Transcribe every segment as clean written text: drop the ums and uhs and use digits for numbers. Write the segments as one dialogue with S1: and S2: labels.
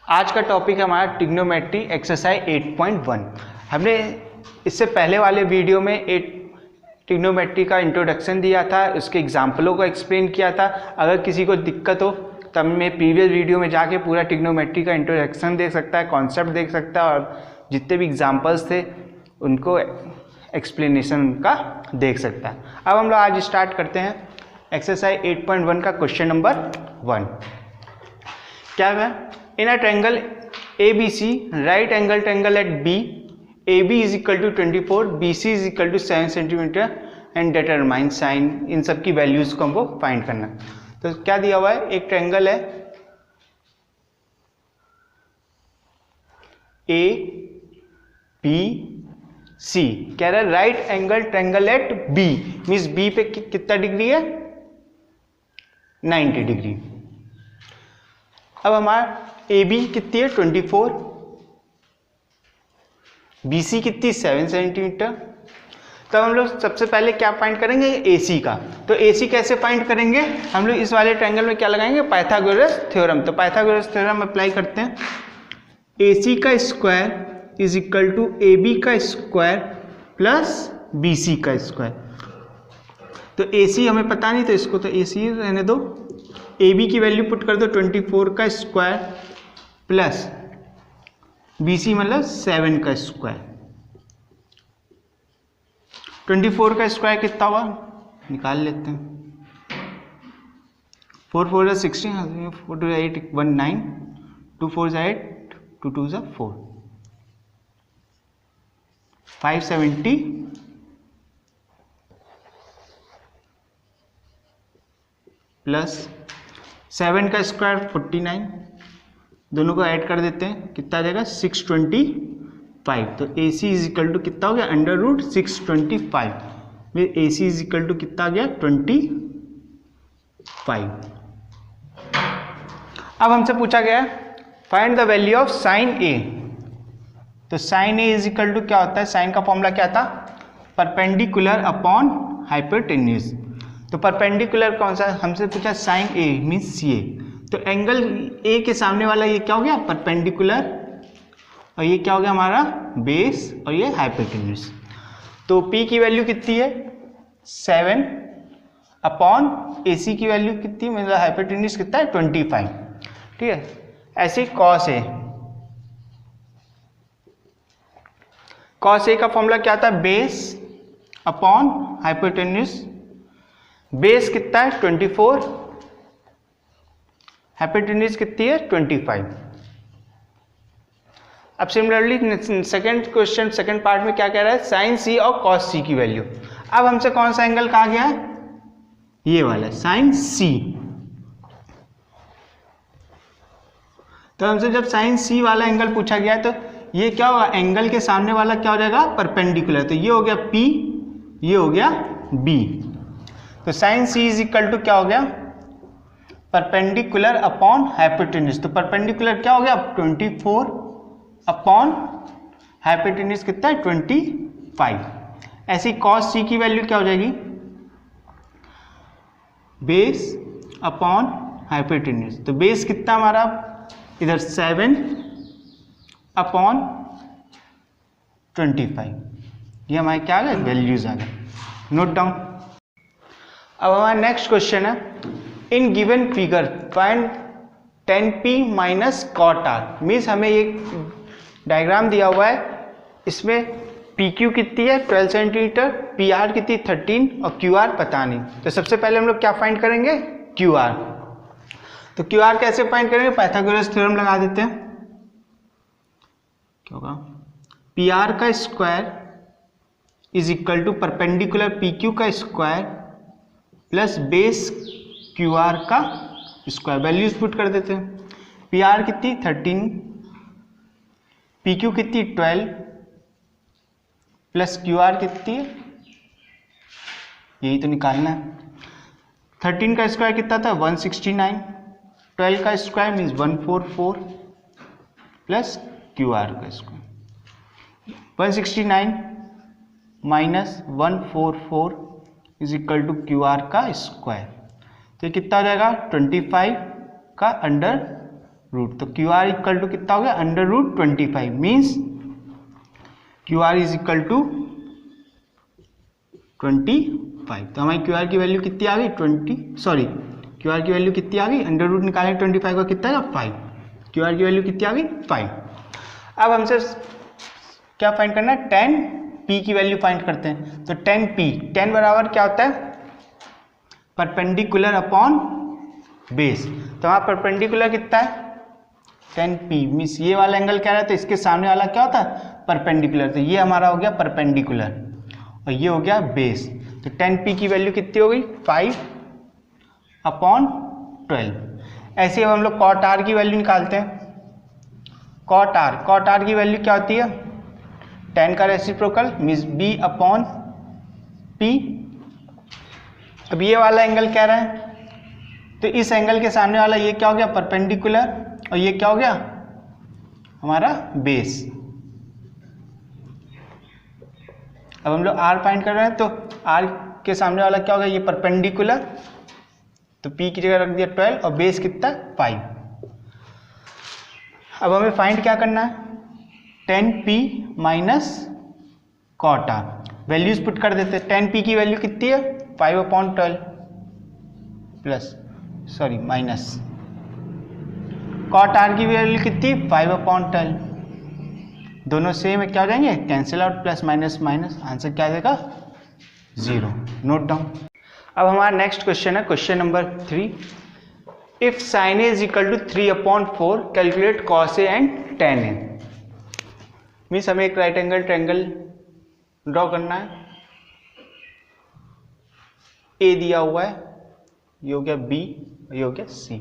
S1: आज का टॉपिक है हमारा ट्रिग्नोमेट्री एक्सरसाइज 8.1। हमने इससे पहले वाले वीडियो में ट्रिग्नोमेट्री का इंट्रोडक्शन दिया था, उसके एग्जाम्पलों को एक्सप्लेन किया था। अगर किसी को दिक्कत हो तब मैं प्रीवियस वीडियो में जाके पूरा ट्रिग्नोमेट्री का इंट्रोडक्शन देख सकता है, कॉन्सेप्ट देख सकता है और जितने भी एग्जाम्पल्स थे उनको एक्सप्लेनेशन का देख सकता है। अब हम लोग आज स्टार्ट करते हैं एक्सरसाइज 8.1 का क्वेश्चन नंबर 1। क्या है? In a triangle ABC, right angle triangle at B, AB is equal to 24, BC is equal to 7 centimetre and determine sine. इन सब की वैल्यूज को हमको फाइंड करना। तो क्या दिया हुआ है? एक ट्रायंगल है ABC, कह रहा है right angle triangle at B, means B पे कितना डिग्री है? 90 डिग्री। अब हमारा AB कितनी है? 24, BC कितनी? 7 सेंटीमीटर। तब हम लोग सबसे पहले क्या फाइंड करेंगे? AC का। तो AC कैसे फाइंड करेंगे? हम लोग इस वाले ट्रायंगल में क्या लगाएंगे? Pythagoras theorem. तो पाइथागोरस थ्योरम अप्लाई करते हैं। AC का square is equal to AB का स्क्वायर प्लस BC का स्क्वायर। तो AC हमें पता नहीं, तो इसको तो AC रहने दो। AB की वैल्यू पुट कर दो 24 का स्क्वायर प्लस BC मतलब 7 का स्क्वायर। 24 का स्क्वायर कितना हुआ? निकाल लेते हैं। 4 4 16, 4 2 8 1 9, 2 4 8, 2 2 4, 570 प्लस 7 का स्क्वायर 49, दोनों को ऐड कर देते हैं, कितना आ जाएगा? 625। तो AC इज इक्वल टू कितना हो गया? अंडर रूट 625 में AC इज इक्वल टू कितना आ गया? 25। अब हमसे पूछा गया है find the value of sine A। तो sine A is equal to क्या होता है? साइन का फॉर्मूला क्या था? Perpendicular upon hypotenuse. तो परपेंडिकुलर कौन सा? हमसे पूछा साइन A मीन्स CA। तो एंगल A के सामने वाला ये क्या हो गया? परपेंडिकुलर, और ये क्या हो गया हमारा? बेस, और ये हाइपोटेन्यूज। तो P की वैल्यू कितनी है? 7 अपॉन AC की वैल्यू कितनी, मतलब हाइपोटेन्यूज कितना है? 25। ठीक है। ऐसे कॉस A, कॉस A का फॉर्मूला क्या था? Base upon hypotenuse. बेस कितना है? 24, हाइपोटेन्यूज कितनी है? 25। अब similarly second question, second part में क्या कह रहा है? साइन C और कॉस C की वैल्यू। अब हमसे कौन सा एंगल कहा गया है? ये वाला साइन C। तो हमसे जब साइन C वाला एंगल पूछा गया है तो ये क्या होगा? एंगल के सामने वाला क्या हो जाएगा? परपेंडिकुलर। तो ये हो गया P, ये हो गया B। तो sine C is equal to क्या हो गया? Perpendicular upon hypotenuse. तो परपेंडिकुलर क्या हो गया? 24 अपॉन हाइपोटेन्यूज कितना है? 25। ऐसी कॉस C की वैल्यू क्या हो जाएगी? Base upon hypotenuse. तो बेस कितना हमारा? इधर 7 अपॉन 25। ये हमारे क्या आ गया? वैल्यूज आ गए। Note down. अब हमारा नेक्स्ट क्वेश्चन है in given figure find 10p minus cot R. Means हमें एक डायग्राम दिया हुआ है, इसमें PQ कितनी है? 12 सेंटीमीटर, PR कितनी? 13, और QR पता नहीं। तो सबसे पहले हम लोग क्या फाइंड करेंगे? QR। तो QR कैसे फाइंड करेंगे? पाइथागोरस थ्योरम लगा देते हैं। क्या होगा? PR का square is equal to perpendicular PQ का स्क्वायर प्लस बेस QR का स्क्वायर। वैल्यूज पुट कर देते हैं। PR कितनी? 13, PQ कितनी? 12 प्लस QR कितनी है? यही तो निकालना है। 13 का स्क्वायर कितना था? 169, 12 का स्क्वायर मीन्स 144 प्लस QR का square. 169 minus 144 is equal to QR का स्क्वायर। तो ये कितना हो जाएगा? 25 का अंडर रूट, तो क्यू आर इक्वल टू कितना हो गया under root 25 means Q R is equal to 25। तो हमारी क्यू आर की वैल्यू कितनी आ गई क्यू आर की वैल्यू कितनी आ गई अंडर रूट निकालें 25 का कितना है 5, क्यू आर की वैल्यू कितनी आ गई 5। अब हमसे क्या फाइंड करना है 10p की वैल्यू फाइंड करते हैं। तो 10 बराबर क्या होता है परपेंडिकुलर अपॉन बेस। तो हमारा परपेंडिकुलर कितना है 10p मीन्स ये वाला एंगल क्या रहता है इसके सामने वाला क्या होता है परपेंडिकुलर, तो ये हमारा हो गया परपेंडिकुलर और ये हो गया बेस। तो 10p की वैल्यू कितनी हो गई 5/12। ऐसे अब हम लोग कॉट आर की वैल्यू निकालते हैं। कॉट आर की वैल्यू क्या होती है 10 का रेसिप्रोकल मीन्स b/p। अब ये वाला एंगल कह रहा है तो इस एंगल के सामने वाला ये क्या हो गया परपेंडिकुलर और ये क्या हो गया हमारा बेस। अब हम लोग r फाइंड कर रहे हैं तो r के सामने वाला क्या होगा ये परपेंडिकुलर, तो p की जगह रख दिया 12 और बेस कितना 5। अब हमें फाइंड क्या करना है 10p minus cot R, values put कर देते हैं। 10p की वैल्यू कितनी है 5/12 माइनस कॉट आर की वैल्यू कितनी 5/12, दोनों सेम है क्या हो जाएंगे cancel out, plus minus minus, answer क्या देगा 0। Note down. अब हमारा नेक्स्ट क्वेश्चन है question number 3। If sin a is equal to 3/4 calculate cos a and tan a। Means हमें एक राइट एंगल ट्रायंगल ड्रॉ करना है, a दिया हुआ है, ये हो गया b, ये हो गया c।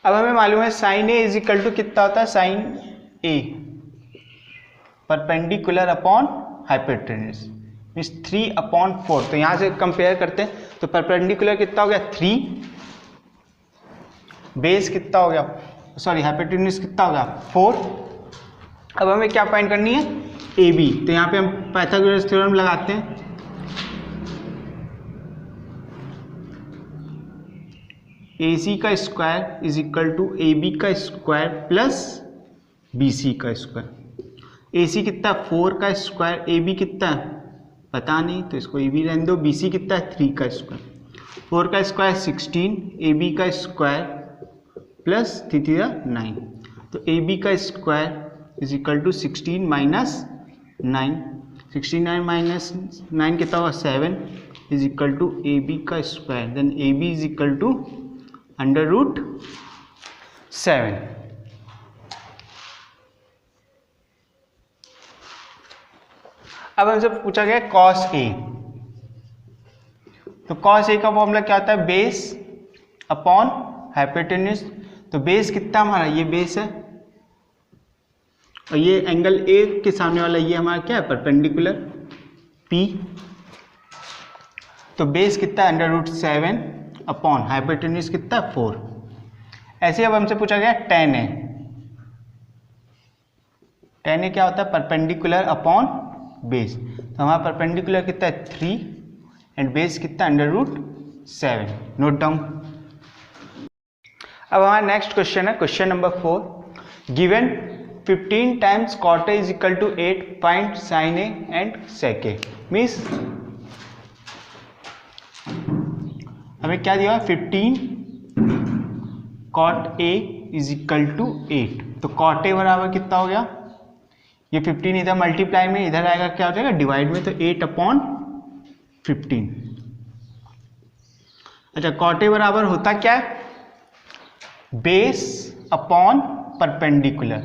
S1: अब हमें मालूम है sin a is equal to कितना होता है sin a perpendicular upon hypotenuse means 3/4। तो यहां से कंपेयर करते हैं तो परपेंडिकुलर कितना हो गया 3, बेस कितना हो गया हाइपोटेन्यूज कितना हो गया 4। अब हमें क्या फाइंड करनी है AB, तो यहाँ पे हम पाइथागोरस थ्योरम लगाते हैं। AC का square is equal to AB का स्क्वायर प्लस BC का स्क्वायर। AC कितना 4 का स्क्वायर, AB कितना पता नहीं तो इसको AB रहने दो, BC कितना 3 का स्क्वायर। 4 का स्क्वायर 16, AB का स्क्वायर प्लस 3 9, तो AB का square is equal to 16 minus 9, 69 minus 9 कितना होगा 7 इज इक्वल टू AB का square, then AB is equal to under root 7। अब हमसे पूछा गया cos a, तो cos a का फॉर्मूला क्या होता है बेस अपॉन हाइपोटेन्यूज। तो बेस कितना हमारा ये बेस है और ये एंगल a के सामने वाला ये हमारा क्या है परपेंडिकुलर p। तो बेस कितना है अंडर रूट 7 अपॉन हाइपोटेन्यूज कितना 4। ऐसे अब हमसे पूछा गया tan a। tan a क्या होता है परपेंडिकुलर अपॉन बेस, तो हमारा परपेंडिकुलर कितना है 3 एंड बेस कितना अंडर रूट 7। Note down. अब हमारा नेक्स्ट क्वेश्चन है question number 4। Given 15 times cot a is equal to 8 find sin a and sec a। Means हमें क्या दिया 15 cot a is equal to 8, तो cot a बराबर कितना हो गया ये 15 इधर मल्टीप्लाई में इधर आएगा क्या हो जाएगा डिवाइड में, तो 8/15। अच्छा cot a बराबर होता क्या है बेस अपॉन परपेंडिकुलर,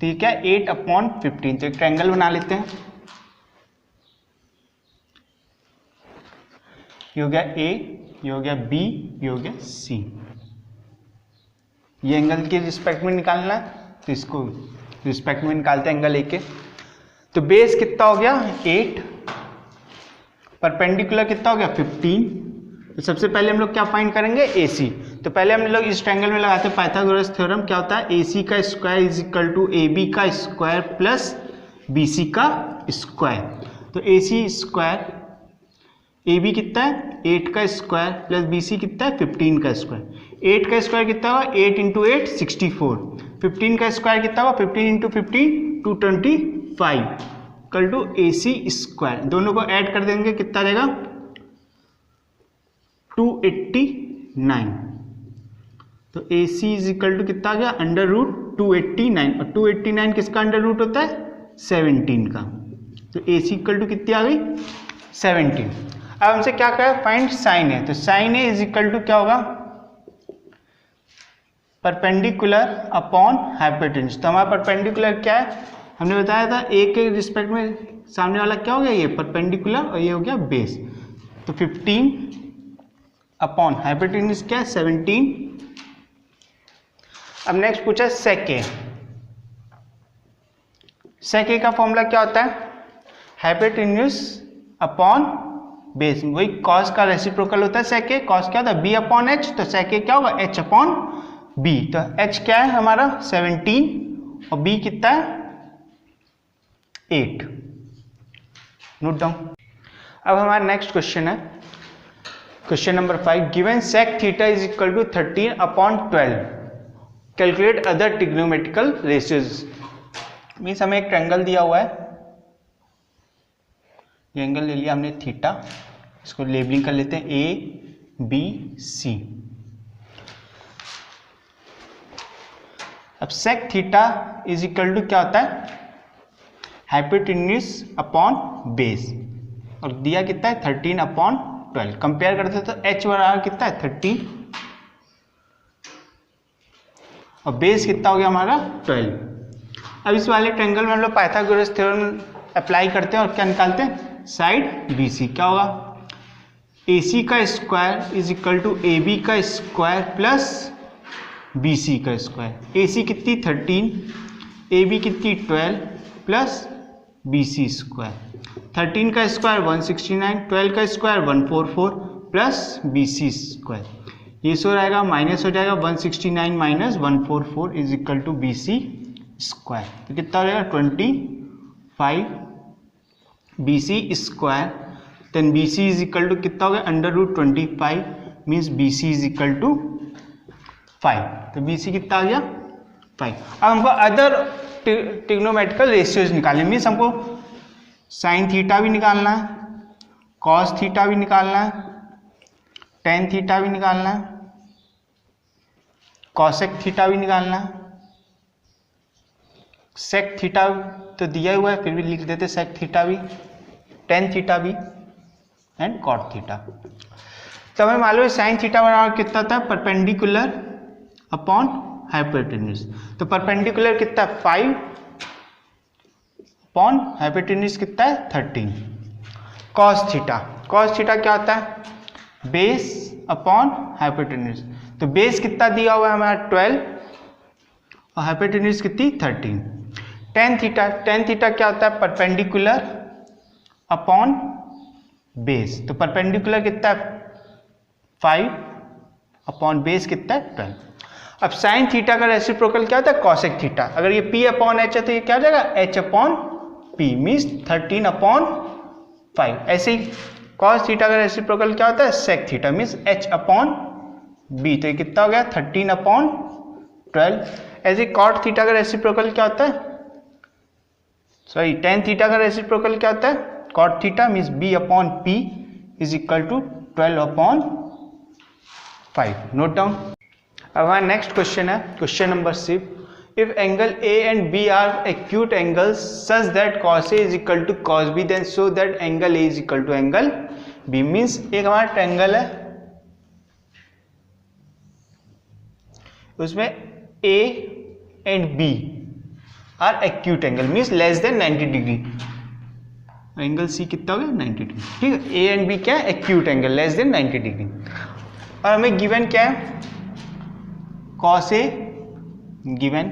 S1: ठीक है 8/15। तो एक ट्रायंगल बना लेते हैं, ये हो गया A, ये हो गया B, ये हो गया C। ये एंगल के रिस्पेक्ट में निकालना है तो इसको रिस्पेक्ट में निकालते हैं एंगल A के। तो बेस कितना हो गया 8, परपेंडिकुलर कितना हो गया 15। तो सबसे पहले हम लोग क्या फाइंड करेंगे AC। तो पहले हम लोग इस ट्रायंगल में लगाते हैं पाइथागोरस थ्योरम, क्या होता है AC का square is equal to AB का स्क्वायर प्लस BC का स्क्वायर। तो AC स्क्वायर AB कितना है 8 का स्क्वायर प्लस BC कितना है 15 का स्क्वायर। 8 का स्क्वायर कितना होगा, 8 इंटू 8 64। 15 का स्क्वायर कितना होगा, 15 इंटू 15 225 इक्वल टू AC स्क्वायर। दोनों को ऐड कर देंगे कितना रहेगा 289। तो AC इज इक्वल टू कितना आ गया अंडर रूट 289, और 289 किसका अंडर रूट होता है 17 का। तो AC इक्वल टू कितनी आ गई 17। अब हमसे क्या कहा फाइंड साइन है, तो sine A is equal to क्या होगा परपेंडिकुलर अपॉन हाइपोटेन्यूज। तो हमारा परपेंडिकुलर क्या है, हमने बताया था ए के रिस्पेक्ट में सामने वाला क्या हो गया ये परपेंडिकुलर, और ये हो गया बेस। तो 15 अपॉन हाइपोटेन्यूज क्या है 17। अब नेक्स्ट पूछा सेक ए। सेक ए का फॉर्मूला क्या होता है हाइपोटेन्यूज अपॉन बेस, वही कॉस का रेसिप्रोकल होता है सेक ए। कॉस क्या होता है b अपॉन एच, तो सेक ए क्या होगा h अपॉन b। तो h क्या है हमारा 17 और b कितना है 8। Note down. अब हमारा नेक्स्ट क्वेश्चन है question number 5। Given sec theta is equal to 13 upon 12, calculate other trigonometrical ratios. Means हमें एक ट्रायंगल दिया हुआ है, ये एंगल ले लिया हमने थीटा, इसको लेबलिंग कर लेते हैं ABC। अब sec theta is equal to क्या होता है हाइपोटेन्यूज अपॉन बेस, और दिया कितना है 13 अपॉन 12। कंपेयर करते हैं तो h बराबर कितना है 13 और बेस कितना हो गया हमारा 12। अब इस वाले ट्रायंगल में हम लोग पाइथागोरस थ्योरम अप्लाई करते हैं और क्या निकालते हैं साइड BC। क्या होगा AC का square is equal to AB का स्क्वायर प्लस BC का स्क्वायर। AC कितनी 13, AB कितनी 12 प्लस BC स्क्वायर। 13 का स्क्वायर 169, 12 का स्क्वायर 144 प्लस BC स्क्वायर। ये सो रहेगा माइनस हो जाएगा 169 minus 144 is equal to BC square. तो कितना हो जाएगा 25 BC square. Then BC is equal to कितना हो गया under root 25 means BC is equal to 5। तो BC कितना आ गया 5। अब हमको अदर ट्रिग्नोमेट्रिकल रेशियोज निकालने, मीन्स हमको साइन थीटा भी निकालना है, कॉस थीटा भी निकालना है, टेन थीटा भी निकालना है, कॉसेक थीटा भी निकालना है, सेक थीटा तो दिया हुआ है फिर भी लिख देते सेक थीटा भी, टेन थीटा भी एंड कॉट थीटा। तो हमें मालूम है साइन थीटा बराबर कितना था परपेंडिकुलर अपॉन हाइपोटेन्यूज। तो परपेंडिकुलर कितना 5 अपॉन हाइपोटेन्यूज कितना है 13। कॉस थीटा क्या होता है बेस अपॉन हाइपोटेन्यूज। तो बेस कितना दिया हुआ है हमारा 12 और हाइपोटेन्यूज कितनी 13। टेन थीटा क्या होता है परपेंडिकुलर अपॉन बेस। तो परपेंडिकुलर कितना है 5 अपॉन बेस कितना है 12। अब साइन थीटा का रेसिप्रोकल क्या होता है कॉसेक थीटा। अगर ये P अपॉन H है तो ये क्या हो जाएगा H upon P means 13 upon 5। ऐसे ही कॉस थीटा का रेसिप्रोकल क्या होता है sec theta means H upon B। तो ये कितना हो गया 13 अपॉन 12। ऐसे कॉट थीटा का रेसिप्रोकल क्या होता है टेन थीटा का रेसिप्रोकल क्या होता है cot theta means B upon P is equal to 12 upon 5। Note down. अब हमारा नेक्स्ट क्वेश्चन है question number 6। If angle A and B are acute angles such that cos A is equal to cos B then show that angle A is equal to angle B। Means एक हमारा triangle है उसमें A and B are acute angle means less than 90 degree. Angle C कितना हो गया 90 degree. ठीक है A and B क्या है acute angle less than 90 degree. और हमें गिवन क्या है cos A given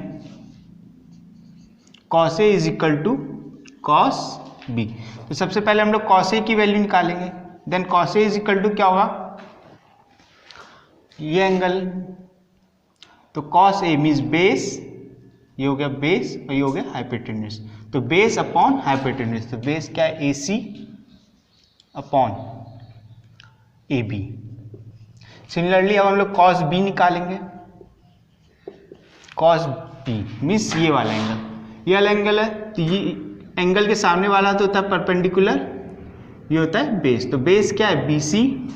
S1: cos A is equal to cos B। तो सबसे पहले हम लोग cos A की वैल्यू निकालेंगे। Then cos A is equal to क्या होगा ये एंगल। तो cos A मीन्स बेस, ये हो गया बेस और ये हो गया हाइपोटेन्यूज। तो बेस अपॉन हाइपोटेन्यूज। तो बेस क्या है AC अपॉन AB। सिमिलरली अब हम लोग कॉस बी निकालेंगे। कॉस बी मीन्स ये वाला एंगल है, तो ये एंगल के सामने वाला तो होता है परपेंडिकुलर, ये होता है बेस। तो बेस क्या है, बी सी।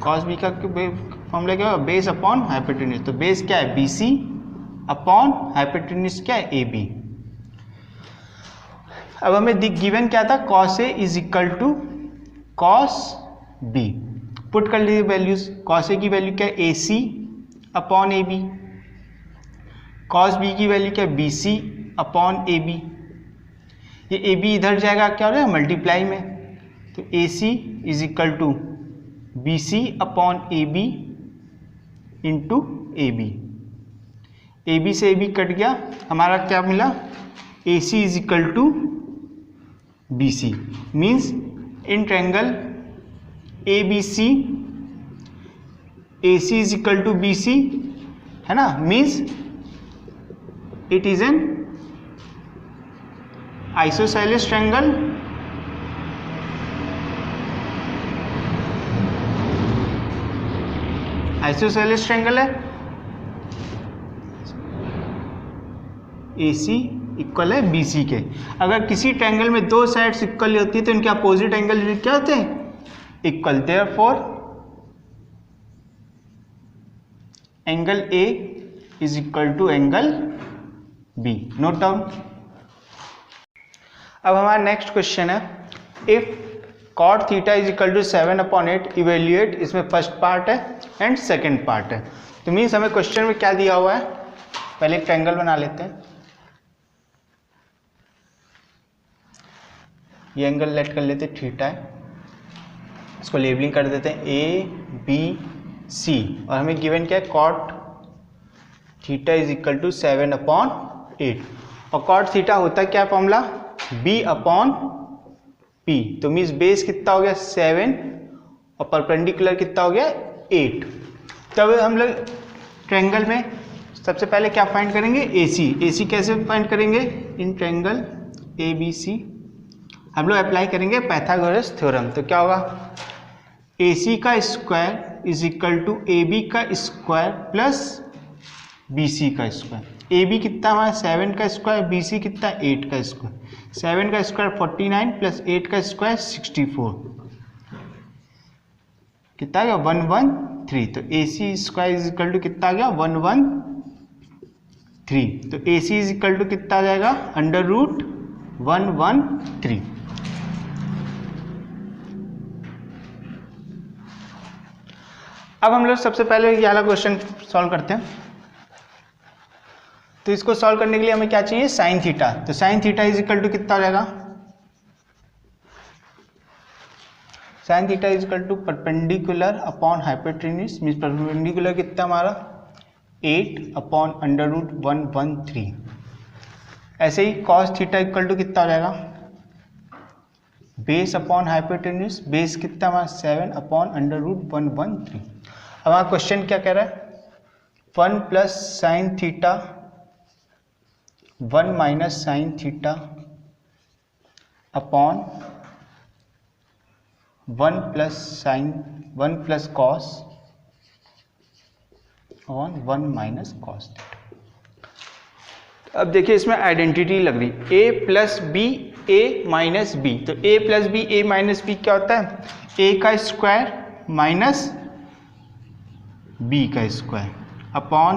S1: कॉस बी का फॉर्मूला क्या होगा, बेस अपॉन हाइपोटेन्यूज। तो बेस क्या है, बी सी अपॉन हाइपोटेन्यूज क्या है, ए बी। अब हमें गिवन क्या था, cos A is equal to cos B. Put कर लीजिए वैल्यूज। कॉस ए की वैल्यू क्या है, A C upon A B. Cos B की वैल्यू क्या है, B C upon A B. ये ए बी इधर जाएगा, क्या हो जाएगा, मल्टीप्लाई में। तो A C is equal to B C upon A B into A B. A B से ए बी कट गया, हमारा क्या मिला, A C is equal to B C. Means in triangle A B C, A C is equal to B C, है ना। Means it is an isosceles triangle isosceles triangle है। A C equal है B सी के। अगर किसी triangle में दो sides equal होती है तो इनके अपोजिट एंगल क्या होते हैं, equal. Therefore angle A is equal to angle B. Note down. अब हमारा नेक्स्ट क्वेश्चन है, if cot theta is equal to 7/8 evaluate. इसमें फर्स्ट पार्ट है एंड सेकेंड पार्ट है। तो मीन्स हमें क्वेश्चन में क्या दिया हुआ है, पहले एक ट्रायंगल बना लेते हैं। ये एंगल लेट कर लेते हैं थीटा है, इसको लेबलिंग कर देते हैं ए बी सी। और हमें गिवन क्या है, cot theta is equal to 7/8। और कॉट थीटा होता है क्या फॉर्मूला, बी अपॉन पी। तो मीन्स बेस कितना हो गया 7 और परपेंडिकुलर कितना हो गया 8। तब हम लोग ट्रायंगल में सबसे पहले क्या फाइंड करेंगे, ए सी। ए सी कैसे फाइंड करेंगे, इन ट्रायंगल ए बी सी हम लोग अप्लाई करेंगे पाइथागोरस थ्योरम। तो क्या होगा, ए सी का square is equal to A B का स्क्वायर प्लस बी सी का स्क्वायर। ए बी कितना हमारा 7 का स्क्वायर, बी सी कितना 8 का स्क्वायर। 7 का स्क्वायर 49 प्लस 8 का स्क्वायर 64, कितना आ गया 113। तो A C square is equal to कितना आ गया 113। तो A C is equal to कितना आ जाएगा, √113। अब हम लोग सबसे पहले ये वाला क्वेश्चन सॉल्व करते हैं। तो इसको सॉल्व करने के लिए हमें क्या चाहिए, साइन थीटा। तो sine theta is equal to कितना हो जाएगा, sine theta is equal to perpendicular upon hypotenuse. Means perpendicular कितना हमारा 8/√113। ऐसे ही कॉस थीटा इक्वल टू कितना हो जाएगा, बेस अपॉन हाइपोटेन्यूज। बेस कितना हमारा 7/√113। अब हमारा क्वेश्चन क्या कह रहा है, 1 plus sine theta 1 minus sine theta upon 1 plus cos on 1 minus cos theta. अब देखिए इसमें आइडेंटिटी लग रही, a plus B A minus B. तो a plus B A minus B क्या होता है, a का स्क्वायर माइनस b का स्क्वायर अपॉन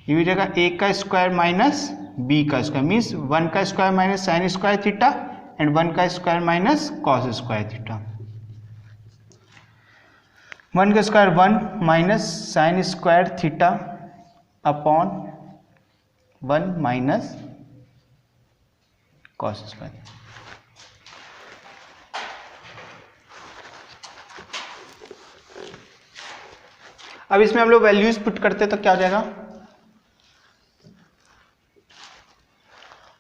S1: ये भी जगह a का स्क्वायर माइनस b का स्क्वायर। मीन्स 1 का square minus sine square theta and 1 का square minus cos square theta. 1 का square 1 minus sine square theta upon 1 minus cos square. अब इसमें हम लोग वैल्यूज पुट करते तो क्या हो जाएगा,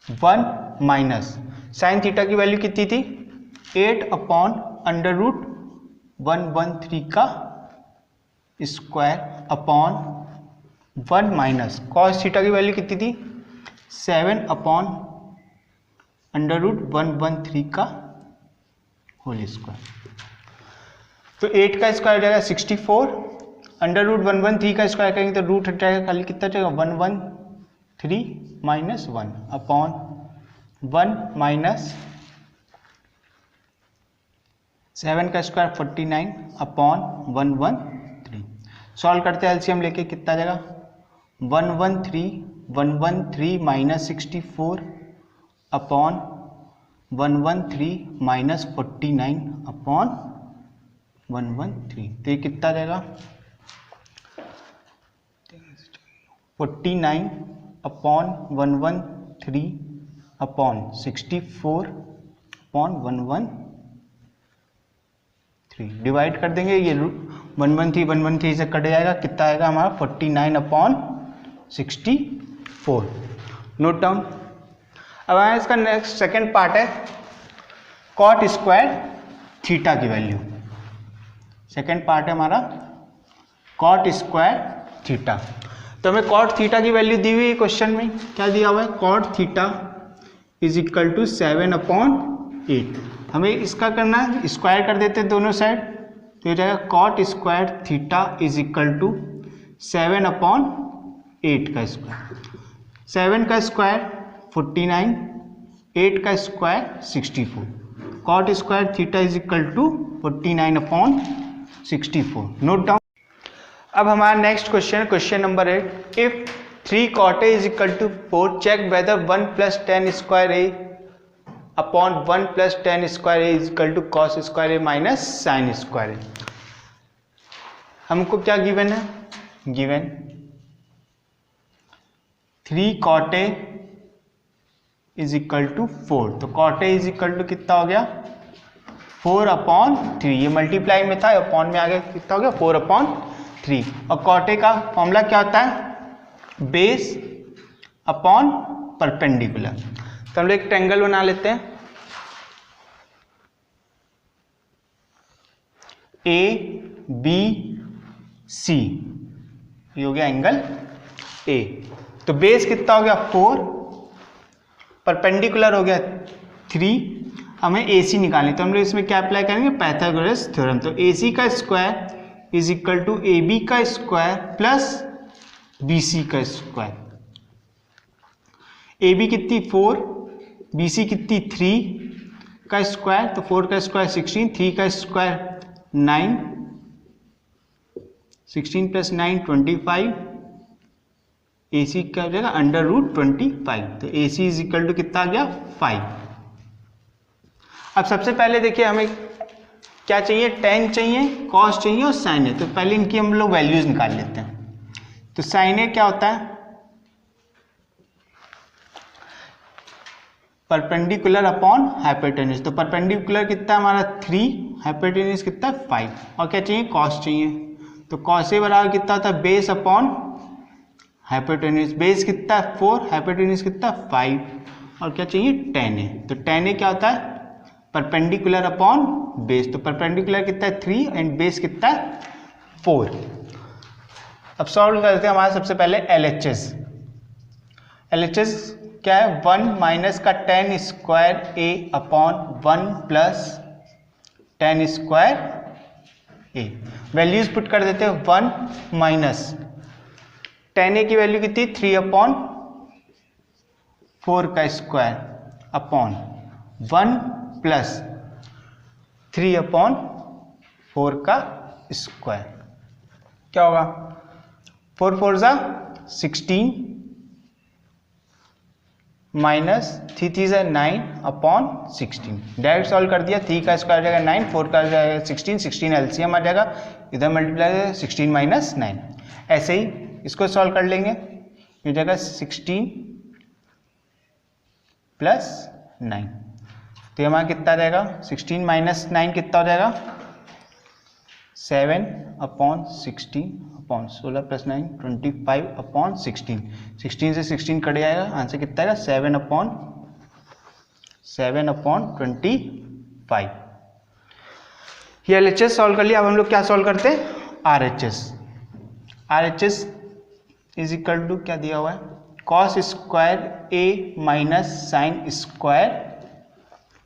S1: 1 माइनस साइन थीटा की वैल्यू कितनी थी 8/√113 का square upon 1 minus cos theta की वैल्यू कितनी थी 7/√113 का होल स्क्वायर। तो 8 का स्क्वायर हो जाएगा 64, अंडर रूट 113 का स्क्वायर करेंगे तो रूट हट जाएगा, खाली कितना जाएगा 113 माइनस 1 अपॉन 1 माइनस 7 का स्क्वायर 49 अपॉन 113। सॉल्व करते हैं एलसीएम लेके, कितना जाएगा 113 माइनस 64 अपॉन 113 माइनस 49 अपॉन 113। तो ये कितना जाएगा 49 अपॉन 113 अपॉन 64 अपॉन 113 डिवाइड कर देंगे, ये 113 से कट जाएगा, कितना आएगा हमारा 49 अपॉन 64। Note down. अब आया इसका नेक्स्ट सेकेंड पार्ट है कॉट स्क्वायर थीटा की वैल्यू। सेकेंड पार्ट है हमारा कॉट स्क्वायर थीटा। तो हमें कॉट थीटा की वैल्यू दी हुई है क्वेश्चन में, क्या दिया हुआ है cot theta is equal to 7 upon 8। हमें इसका करना है, स्क्वायर कर देते हैं दोनों साइड, तो ये जाएगा cot square theta is equal to 7 upon 8 का स्क्वायर। 7 का स्क्वायर 49, 8 का square 64। Cot square theta is equal to 49 upon 64। Note down. अब हमारा next question, question number 8, if 3 cot A is equal to 4 check whether 1 plus 10 square A upon 1 plus 10 square A is equal to cos square A minus sine square A। हमको क्या given है, given 3 cot A is equal to 4। तो cot A is equal to कितना हो गया 4 upon 3, ये multiply में था, अपॉन में आ गया, कितना हो गया 4 अपॉन 3। और cot A का फॉर्मूला क्या होता है बेस अपॉन परपेंडिकुलर। तो हम लोग एक ट्रायंगल बना लेते हैं, ABC, ये हो गया एंगल A। तो बेस कितना हो गया 4, परपेंडिकुलर हो गया 3, हमें AC निकालनी, तो हम लोग इसमें क्या अप्लाई करेंगे पाइथागोरस थ्योरम। तो AC का square is equal to AB का स्क्वायर प्लस BC का स्क्वायर। AB कितनी 4, BC कितनी 3 का स्क्वायर, तो 4 का स्क्वायर 16, 3 का स्क्वायर 9, 16 प्लस 9 25, AC क्या हो जाएगा अंडर रूट 25। तो AC इज इक्वल टू कितना आ गया 5। अब सबसे पहले देखिए हमें क्या चाहिए, tan चाहिए, cos चाहिए और sin है। तो पहले इनकी हम लोग वैल्यूज निकाल लेते हैं। तो sin A क्या होता है परपेंडिकुलर अपॉन हाइपोटेन्यूज। तो परपेंडिकुलर कितना हमारा 3, हाइपोटेन्यूज कितना 5। और क्या चाहिए cos चाहिए, तो cos A बराबर कितना होता है बेस अपॉन हाइपोटेन्यूज। बेस कितना है 4, हाइपोटेन्यूज कितना 5, और क्या चाहिए tan A। तो tan A क्या होता है परपेंडिकुलर अपॉन बेस। तो परपेंडिकुलर कितना है 3 एंड बेस कितना है 4। अब सॉल्व करते हैं हमारा सबसे पहले LHS। LHS क्या है 1 माइनस का tan square A upon 1 plus tan square A। Values put कर देते हैं, 1 माइनस tan A की वैल्यू कितनी 3 अपॉन 4 का स्क्वायर अपॉन 1 प्लस 3 अपॉन 4 का स्क्वायर। क्या होगा 4 4 जा 16 माइनस 3 3 जा 9 अपॉन 16। डायरेक्ट सॉल्व कर दिया, 3 का स्क्वायर जाएगा 9, 4 का जाएगा 16, 16 एलसीएम आ जाएगा, इधर मल्टीप्लाई 16 माइनस 9। ऐसे ही इसको सॉल्व कर लेंगे, ये जाएगा 16 प्लस 9। तो हमारा कितना रहेगा 16 माइनस 9 कितना हो जाएगा 7 अपॉन 16 अपॉन 16 प्लस 9 25 अपॉन 16। 16 से 16 कट जाएगा, आंसर कितना आएगा 7 अपॉन 25। ये LHS सॉल्व कर लिया। अब हम लोग क्या सॉल्व करते हैं RHS। RHS is equal to क्या दिया हुआ है cos square A minus sine square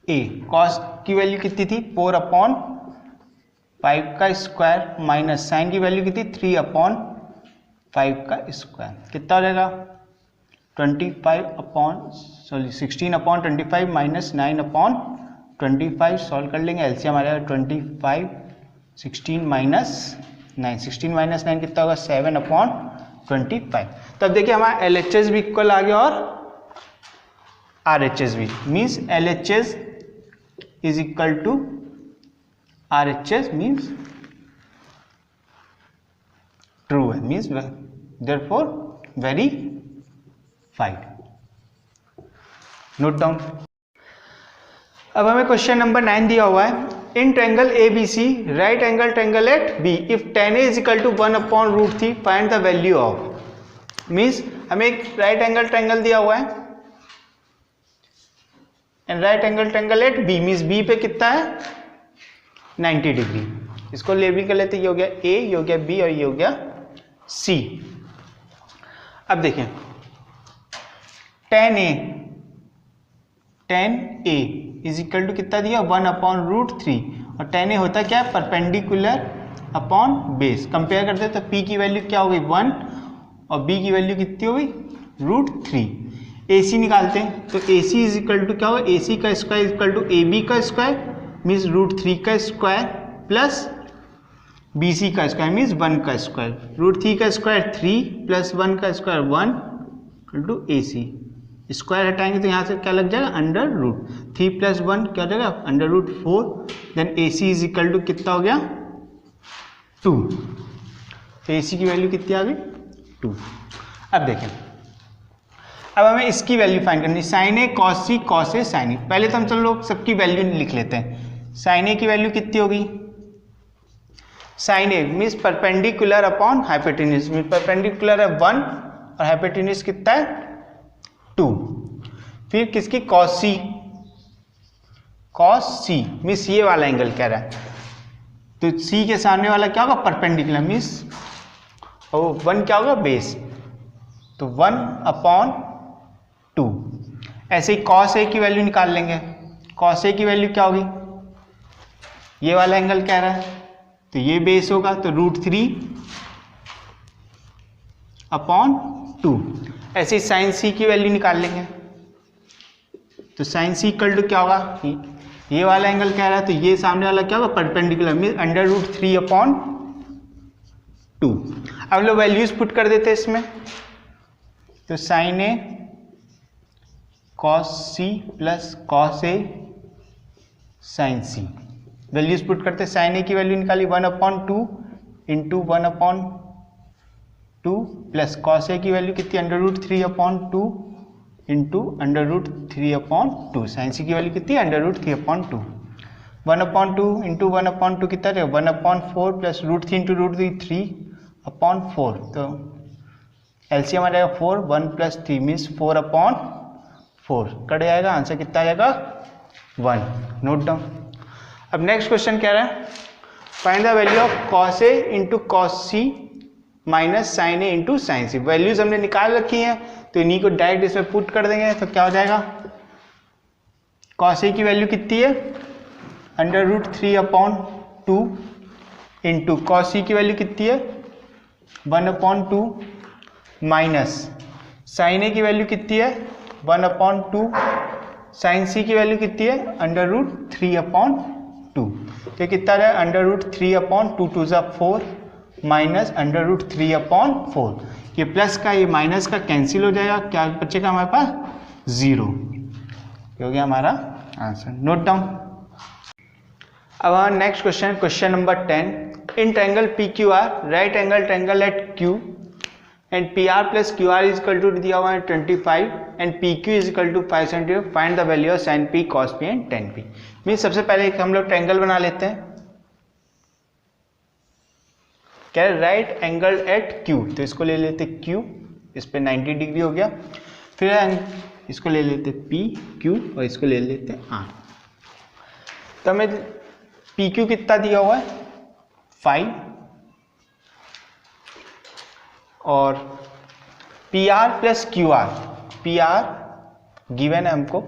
S1: A। Cos की वैल्यू कितनी थी 4 अपॉन 5 का स्क्वायर माइनस साइन की वैल्यू कितनी 3/5 का स्क्वायर कितना हो जाएगा 16/25 माइनस 9/25 सॉल्व कर लेंगे एलसीएम आ जाएगा 25 16 माइनस 9 कितना होगा 7/25। तब देखिए हमारा LHS भी इक्वल आ गया और RHS भी means LHS is equal to RHS means true है means therefore verified. Note down. अब हमें क्वेश्चन नंबर 9 दिया हुआ है in triangle ABC right angle triangle at B if tan A is equal to 1/√3 find the value of. Means हमें एक right angle triangle दिया हुआ है and right angle triangle at B means B पे कितना है 90 डिग्री। इसको labelling कर लेते ये हो गया A, ये हो गया B और ये हो गया C। अब देखें tan A is equal to कितना दिया 1/√3 और tan A होता क्या है परपेंडिकुलर अपॉन बेस। कंपेयर करते हैं तो P की वैल्यू क्या हो गई 1 और B की वैल्यू कितनी हो गई √3। AC निकालते हैं तो AC इज इक्वल टू क्या होगा AC का square is equal to AB का स्क्वायर मीन्स √3 का स्क्वायर प्लस BC का स्क्वायर मीन्स 1 का स्क्वायर। √3 का स्क्वायर 3 प्लस 1 का square 1 equal to AC। Square हटाएंगे तो यहाँ से क्या लग जाएगा √3 प्लस 1 क्या हो जाएगा √4 then AC is equal to कितना हो गया 2। तो AC की वैल्यू कितनी आ गई 2। अब देखें अब हमें इसकी वैल्यू फाइंड करनी sign A cos C cos A sign ए। पहले तो हम सब लोग सबकी वैल्यू लिख लेते हैं। साइन ए की वैल्यू कितनी होगी sine A means perpendicular upon hypotenuse means perpendicular है 1 और हाइपोटेन्यूज कितना है 2। फिर किसकी कॉस सी मीन्स ये वाला एंगल कह रहा है तो सी के सामने वाला क्या होगा परपेंडिकुलर मीन्स और 1 क्या होगा बेस तो 1/2। ऐसे ही कॉस ए की वैल्यू निकाल लेंगे। कॉस ए की वैल्यू क्या होगी ये वाला एंगल कह रहा है तो ये बेस होगा तो √3/2। ऐसे ही साइन सी की वैल्यू निकाल लेंगे तो साइन सी इक्वल टू क्या होगा ये वाला एंगल कह रहा है तो ये सामने वाला क्या होगा परपेंडिकुलर मीन √3/2। अब लोग वैल्यूज पुट कर देते हैं इसमें तो sine A cos C plus cos A sign C. Values put करते साइन ए की वैल्यू निकाली 1/2 इंटू 1/2 प्लस कॉस ए की वैल्यू कितनी √3/2 इंटू √3/2। साइन सी की वैल्यू कितनी √3/2। 1/2 इंटू 1/2 कितना रहेगा 1/4 प्लस √3 इंटू √3 3/4। तो एलसीएम आ जाएगा 4 1 प्लस 3 मीन्स 4/4 कट जाएगा। आंसर कितना आ जाएगा 1। Note down. अब नेक्स्ट क्वेश्चन कह रहा है find the value of cos A into cos C minus sine A into sine C. Values हमने निकाल रखी हैं तो इन्हीं को डायरेक्ट इसमें पुट कर देंगे तो क्या हो जाएगा कॉस ए की वैल्यू कितनी है √3/2 इंटू कॉस सी की वैल्यू कितनी है 1/2 माइनस साइन ए की वैल्यू कितनी है 1/2 साइन सी की वैल्यू कितनी है √3/2। तो कितना है √3/2 2 ज़ा 4 माइनस √3/4। ये प्लस का ये माइनस का कैंसिल हो जाएगा क्या बचेगा हमारे पास 0। हो गया हमारा आंसर। Note down. अब हमारा next question question number 10 in triangle PQR right angle triangle at Q and PR plus QR is equal to दिया हुआ है 25 and PQ is equal to 5 centimetre find the value of sin P cos P and tan P। Mean सबसे पहले हम लोग triangle बना लेते हैं क्या राइट एंगल एट Q तो इसको ले लेते Q इस पे 90 डिग्री हो गया। फिर इसको ले लेते PQ और इसको ले लेते R। तो हमें PQ कितना दिया हुआ है 5 और PR plus QR PR given है हमको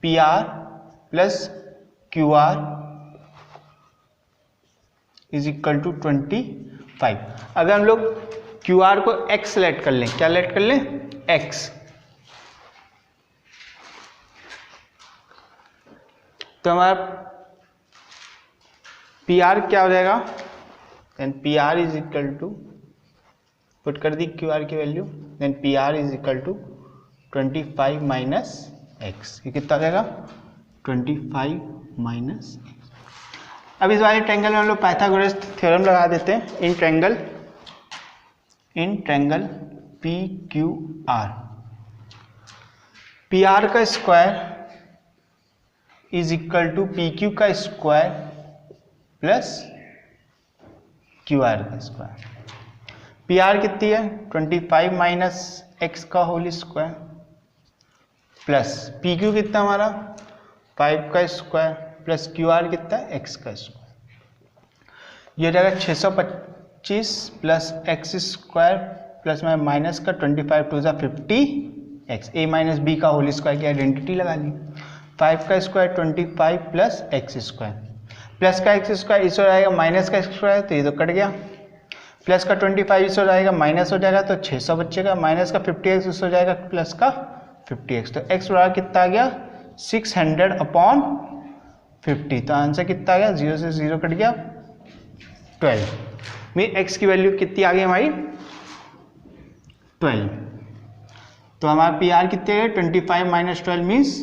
S1: PR plus QR is equal to 25। अगर हम लोग QR को x सेलेक्ट कर लें, क्या सेलेक्ट कर लें, x, तो हमारा PR क्या हो जाएगा, then PR is equal to, put कर दी QR की वैल्यू, then PR is equal to 25 minus x, ये कितना हो जाएगा 25 माइनस। अब इस वाले ट्रायंगल में हम लोग पाइथागोरस थ्योरम लगा देते हैं। इन ट्रायंगल PQR, PR का square is equal to PQ का स्क्वायर प्लस QR का स्क्वायर। PR कितनी है 25 माइनस x का होल स्क्वायर प्लस PQ कितना हमारा 5 का स्क्वायर प्लस QR कितना है x का स्क्वायर। ये हो जाएगा 625 प्लस x स्क्वायर प्लस में माइनस का 25 two 50x, a minus B का होल स्क्वायर की आइडेंटिटी लगा ली। 5 का स्क्वायर 25 प्लस x स्क्वायर, प्लस का x स्क्वायर इस हो जाएगा माइनस का स्क्वायर, तो ये तो कट गया, प्लस का 25 इस हो जाएगा माइनस हो जाएगा तो 600 बचेगा, माइनस का 50x इस हो जाएगा प्लस का 50x, तो x बराबर कितना आ गया 600/50। तो आंसर कितना आ गया, 0 से 0 कट गया 12। मेरी x की वैल्यू कितनी आ गई हमारी 12। तो हमारा PR कितने है 25 माइनस 12 मीन्स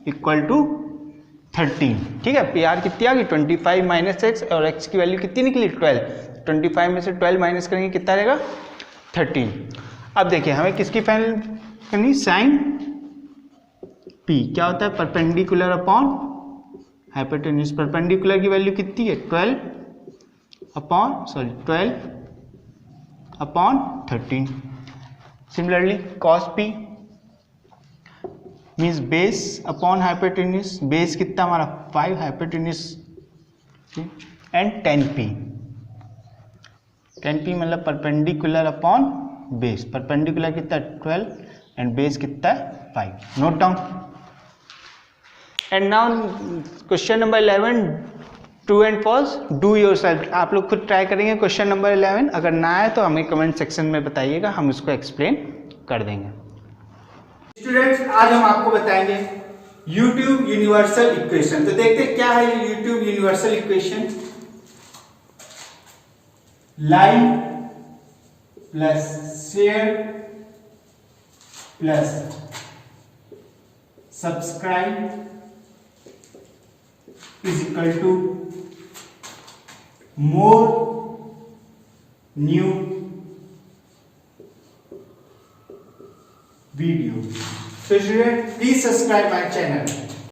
S1: इक्वल टू 13। ठीक है, PR कितनी आ गई 25 माइनस x और x की वैल्यू कितनी निकली 12। 25 में से 12 माइनस करेंगे कितना रहेगा 13। अब देखिए हमें किसकी फाइनल करनी, साइन P क्या होता है परपेंडिकुलर अपॉन हाइपोटेन्यूज। परपेंडिकुलर की वैल्यू कितनी है 12 upon 13। Similarly cos P means base upon hypotenuse, base कितना हमारा 5 हाइपोटेन्यूज एंड 10p मतलब परपेंडिकुलर अपॉन बेस। परपेंडिकुलर कितना 12 एंड बेस कितना है 5। Note down. And now question number 11, true and false, do yourself. आप लोग खुद ट्राई करेंगे क्वेश्चन नंबर 11, अगर ना आए तो हमें कमेंट सेक्शन में बताइएगा, हम उसको एक्सप्लेन कर देंगे। स्टूडेंट्स आज हम आपको बताएंगे यूट्यूब यूनिवर्सल इक्वेशन। तो देखते हैं क्या है ये YouTube universal equation. Like plus share plus subscribe is equal to more new video. So student, please subscribe my channel.